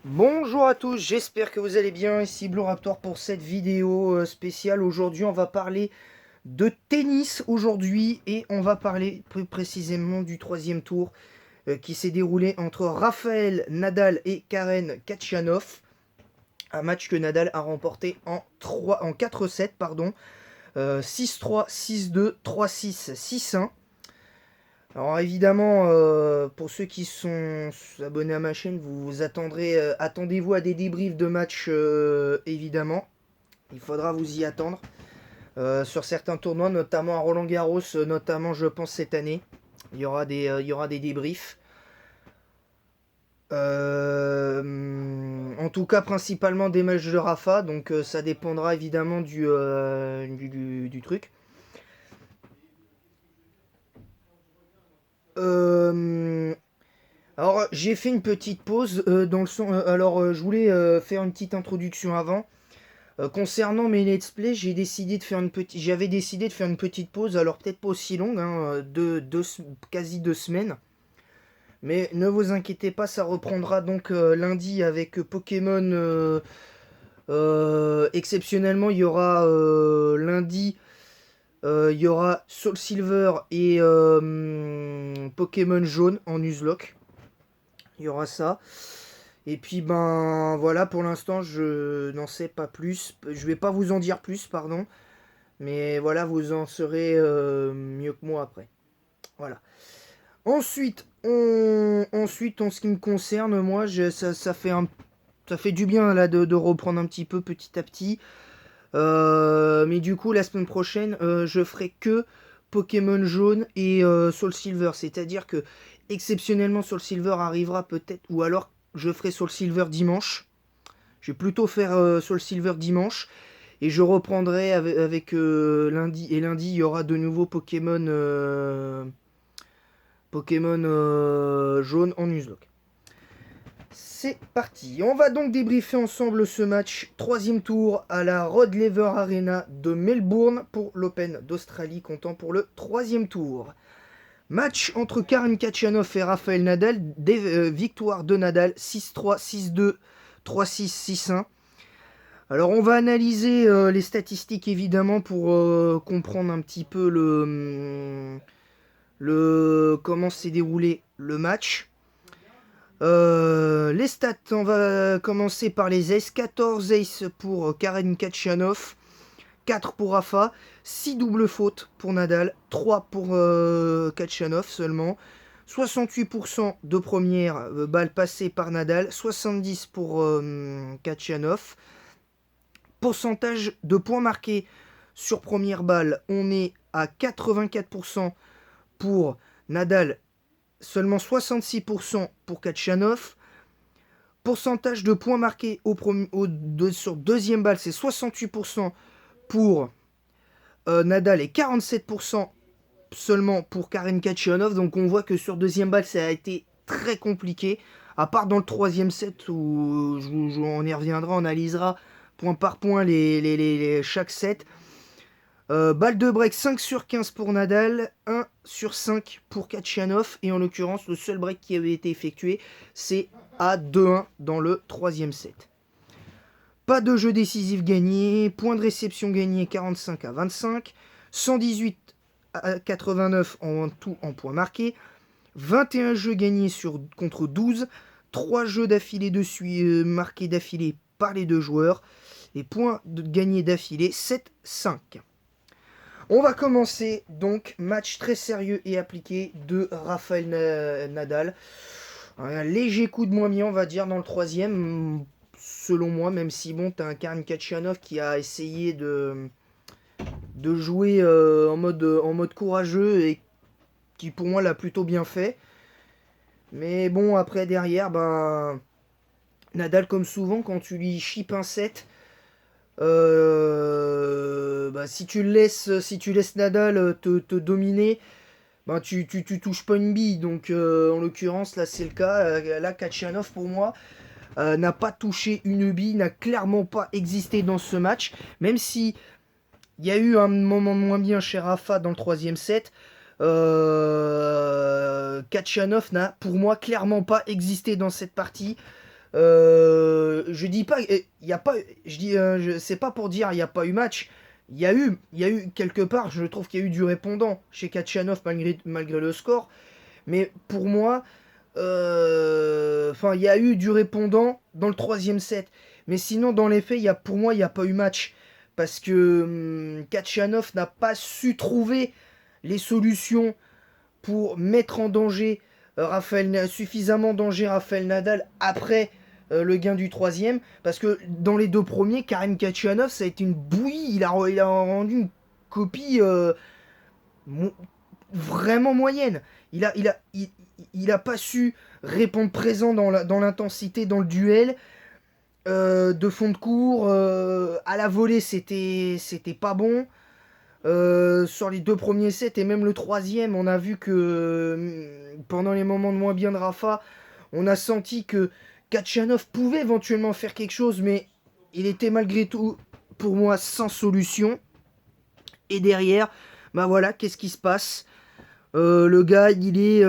Bonjour à tous, j'espère que vous allez bien, ici Blue Raptor pour cette vidéo spéciale. Aujourd'hui on va parler de tennis aujourd'hui et on va parler plus précisément du troisième tour qui s'est déroulé entre Rafael Nadal et Karen Khachanov. Un match que Nadal a remporté en 4-7, pardon, 6-3, 6-2, 3-6, 6-1. Alors évidemment, pour ceux qui sont abonnés à ma chaîne, vous attendrez, attendez-vous à des débriefs de matchs, évidemment. Il faudra vous y attendre. Sur certains tournois, notamment à Roland Garros, notamment je pense cette année, il y aura des débriefs. En tout cas, principalement des matchs de Rafa, donc ça dépendra évidemment du truc. Euh, Alors, j'ai fait une petite pause dans le son. Je voulais faire une petite introduction avant. Concernant mes let's play, j'avais décidé de faire une petite pause. Alors peut-être pas aussi longue, hein, quasi 2 semaines. Mais ne vous inquiétez pas, ça reprendra donc lundi avec Pokémon. Exceptionnellement, il y aura lundi, il y aura Soul Silver et Pokémon Jaune en Nuzlocke. Il y aura ça. Et puis ben voilà, pour l'instant je n'en sais pas plus. Je vais pas vous en dire plus, pardon. Mais voilà, vous en saurez mieux que moi après. Voilà. Ensuite, en ce qui me concerne, moi, ça fait du bien là de reprendre un petit peu petit à petit. Mais du coup, la semaine prochaine, je ferai que Pokémon Jaune et Soul Silver. C'est-à-dire que exceptionnellement, Soul Silver arrivera peut-être, ou alors je ferai Soul Silver dimanche. Je vais plutôt faire Soul Silver dimanche. Et je reprendrai avec lundi. Et lundi, il y aura de nouveau Pokémon jaune en Nuzlocke. C'est parti. On va donc débriefer ensemble ce match. Troisième tour à la Rod Laver Arena de Melbourne pour l'Open d'Australie, comptant pour le troisième tour. Match entre Karen Khachanov et Rafael Nadal. Victoire de Nadal 6-3, 6-2, 3-6, 6-1. Alors on va analyser les statistiques évidemment pour comprendre un petit peu comment s'est déroulé le match. Les stats, on va commencer par les aces. 14 aces pour Karen Khachanov, 4 pour Rafa, 6 doubles fautes pour Nadal, 3 pour Khachanov seulement. 68% de première balle passée par Nadal, 70 pour Khachanov. Pourcentage de points marqués sur première balle, on est à 84% pour Nadal, seulement 66% pour Khachanov. Pourcentage de points marqués sur deuxième balle, c'est 68% pour Nadal et 47% seulement pour Karen Khachanov. Donc on voit que sur deuxième balle, ça a été très compliqué. À part dans le troisième set où on y reviendra, on analysera point par point chaque set. Balle de break 5 sur 15 pour Nadal, 1 sur 5 pour Khachanov. Et en l'occurrence, le seul break qui avait été effectué, c'est à 2-1 dans le troisième set. Pas de jeu décisif gagné, point de réception gagné 45 à 25, 118 à 89 en tout en points marqués, 21 jeux gagnés contre 12, 3 jeux d'affilée marqués d'affilée par les deux joueurs, et points gagnés d'affilée 7-5. On va commencer donc match très sérieux et appliqué de Rafael Nadal. Un léger coup de moins bien, on va dire, dans le troisième, selon moi, même si bon, t'as un Karen Khachanov qui a essayé de jouer en mode courageux et qui pour moi l'a plutôt bien fait. Mais bon, après derrière, ben, Nadal comme souvent, quand tu lui chippes un set, bah, si tu laisses Nadal te dominer, ben, tu touches pas une bille. Donc en l'occurrence, là c'est le cas. Là, Khachanov pour moi n'a pas touché une bille, n'a clairement pas existé dans ce match. Même si il y a eu un moment de moins bien chez Rafa dans le troisième set, Khachanov n'a pour moi clairement pas existé dans cette partie. Je dis pas, il y a pas, je dis, c'est pas pour dire il n'y a pas eu match. Il y a eu quelque part, je trouve qu'il y a eu du répondant chez Kachanov malgré le score. Mais pour moi, enfin, il y a eu du répondant dans le troisième set. Mais sinon, dans les faits, pour moi, il n'y a pas eu match. Parce que Kachanov n'a pas su trouver les solutions pour mettre en danger suffisamment en danger Rafael Nadal après le gain du troisième. Parce que dans les deux premiers, Karen Khachanov, ça a été une bouillie. Il a rendu une copie mo- vraiment moyenne. Il a pas su répondre présent dans l'intensité, dans le duel. De fond de cours, à la volée, c'était pas bon. Sur les deux premiers sets et même le troisième, on a vu que pendant les moments de moins bien de Rafa, on a senti que Kachanov pouvait éventuellement faire quelque chose, mais il était malgré tout, pour moi, sans solution. Et derrière, bah voilà, qu'est-ce qui se passe? Le gars, il est...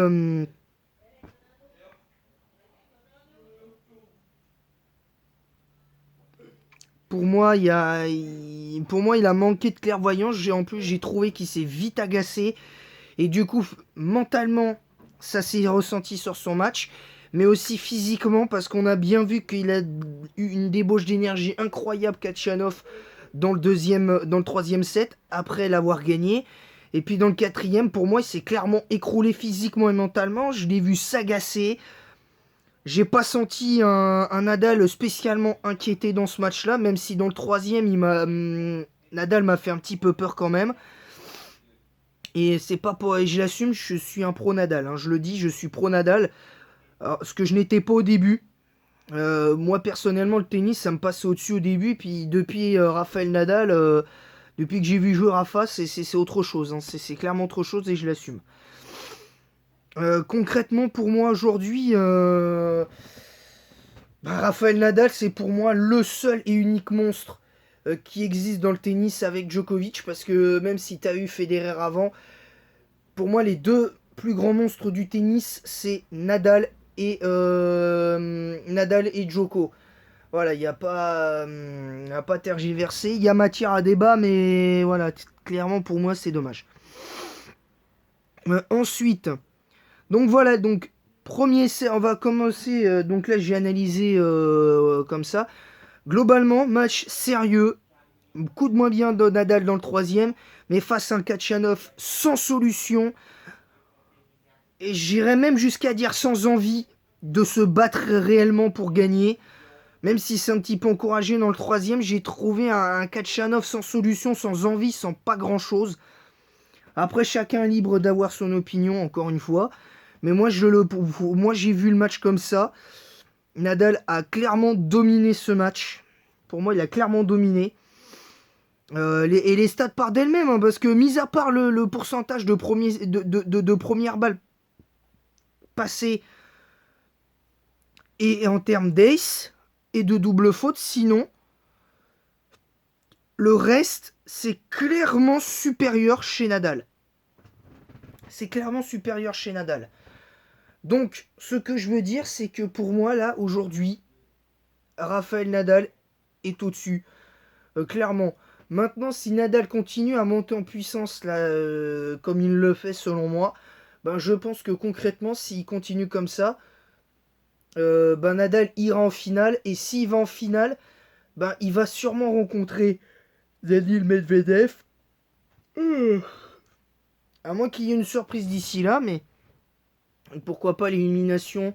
pour moi, il a manqué de clairvoyance. En plus, j'ai trouvé qu'il s'est vite agacé. Et du coup, mentalement, ça s'est ressenti sur son match. Mais aussi physiquement, parce qu'on a bien vu qu'il a eu une débauche d'énergie incroyable, Kachanov, dans le troisième set, après l'avoir gagné. Et puis dans le quatrième, pour moi, il s'est clairement écroulé physiquement et mentalement. Je l'ai vu s'agacer. J'ai pas senti un Nadal spécialement inquiété dans ce match-là, même si dans le troisième, Nadal m'a fait un petit peu peur quand même. Et c'est pas pour, et je l'assume, je suis un pro Nadal. Hein, je le dis, je suis pro Nadal. Alors, ce que je n'étais pas au début. Moi personnellement, le tennis, ça me passait au-dessus au début. Puis depuis Rafael Nadal, depuis que j'ai vu jouer Rafa, c'est autre chose. Hein, c'est clairement autre chose et je l'assume. Concrètement, pour moi aujourd'hui, Rafael Nadal, c'est pour moi le seul et unique monstre qui existe dans le tennis avec Djokovic. Parce que même si tu as eu Federer avant, pour moi, les deux plus grands monstres du tennis, c'est Nadal et Djoko. Voilà, il n'y a pas tergiversé. Il y a matière à débat, mais voilà, clairement pour moi, c'est dommage. Ensuite, donc voilà, donc premier set, on va commencer. Donc là, j'ai analysé comme ça. Globalement, match sérieux. Coup de moins bien de Nadal dans le troisième, mais face à un Kachanov sans solution. Et j'irais même jusqu'à dire sans envie de se battre réellement pour gagner. Même si c'est un petit peu encouragé dans le troisième, j'ai trouvé un Kachanov sans solution, sans envie, sans pas grand chose. Après, chacun est libre d'avoir son opinion, encore une fois. Mais moi, j'ai vu le match comme ça. Nadal a clairement dominé ce match. Pour moi, il a clairement dominé. Et les stats partent d'elles-mêmes, hein, parce que, mis à part le pourcentage de première balle passée et en termes d'ace et de double faute, sinon, le reste, c'est clairement supérieur chez Nadal. C'est clairement supérieur chez Nadal. Donc, ce que je veux dire, c'est que pour moi, là, aujourd'hui, Rafael Nadal est au-dessus. Clairement. Maintenant, si Nadal continue à monter en puissance, là, comme il le fait selon moi, ben, je pense que concrètement, s'il continue comme ça, ben, Nadal ira en finale. Et s'il va en finale, ben, il va sûrement rencontrer Daniil Medvedev. À moins qu'il y ait une surprise d'ici là, mais pourquoi pas l'élimination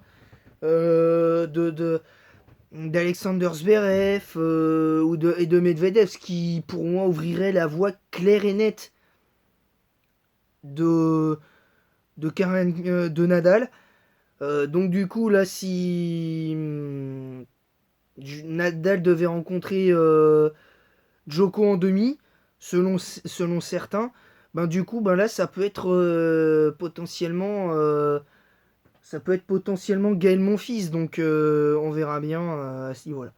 d'Alexander Zverev et de Medvedev, ce qui pour moi ouvrirait la voie claire et nette de, de Nadal. Donc du coup là, si Nadal devait rencontrer Djoko en demi, selon certains, ben du coup ben là ça peut être potentiellement Gaël Monfils, donc on verra bien à ce niveau-là.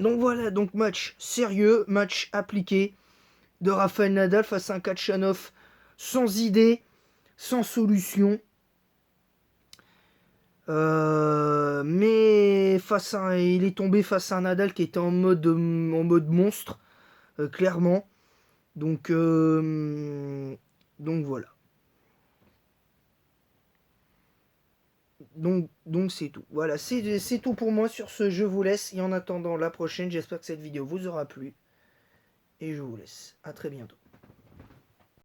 Donc voilà, donc match sérieux, match appliqué de Rafael Nadal face à un Kachanov sans idée, sans solution. Mais il est tombé face à un Nadal qui était en mode monstre, clairement. Donc voilà. Donc c'est tout. Voilà, c'est tout pour moi sur ce. Je vous laisse. Et en attendant la prochaine, j'espère que cette vidéo vous aura plu. Et je vous laisse. À très bientôt.